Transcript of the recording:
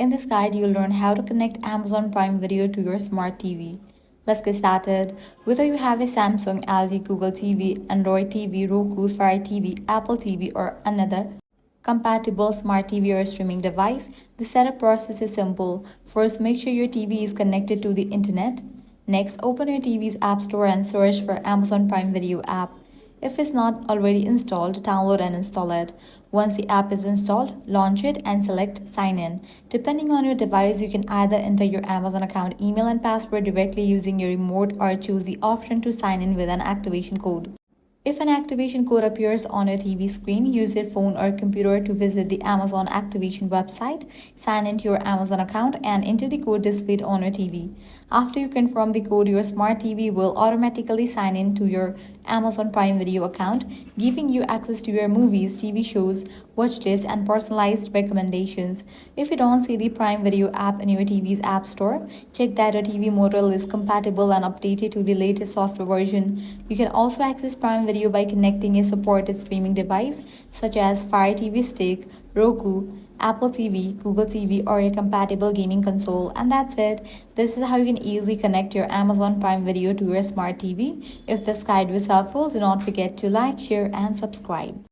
In this guide, you'll learn how to connect Amazon Prime Video to your smart TV. Let's get started. Whether you have a Samsung, LG, Google TV, Android TV, Roku, Fire TV, Apple TV, or another compatible smart TV or streaming device, the setup process is simple. First, make sure your TV is connected to the internet. Next, open your TV's App Store and search for Amazon Prime Video app. If it's not already installed, download and install it. Once the app is installed, launch it and select Sign In. Depending on your device, you can either enter your Amazon account email and password directly using your remote or choose the option to sign in with an activation code. If an activation code appears on your TV screen, use your phone or computer to visit the Amazon activation website, sign into your Amazon account, and enter the code displayed on your TV. After you confirm the code, your smart TV will automatically sign in to your Amazon Prime Video account, giving you access to your movies, TV shows, watch lists, and personalized recommendations. If you don't see the Prime Video app in your TV's App Store, check that your TV model is compatible and updated to the latest software version. You can also access Prime Video by connecting a supported streaming device such as Fire TV Stick, Roku, Apple TV, Google TV, or a compatible gaming console. And that's it. This is how you can easily connect your Amazon Prime Video to your smart TV. If this guide was helpful, do not forget to like, share, and subscribe.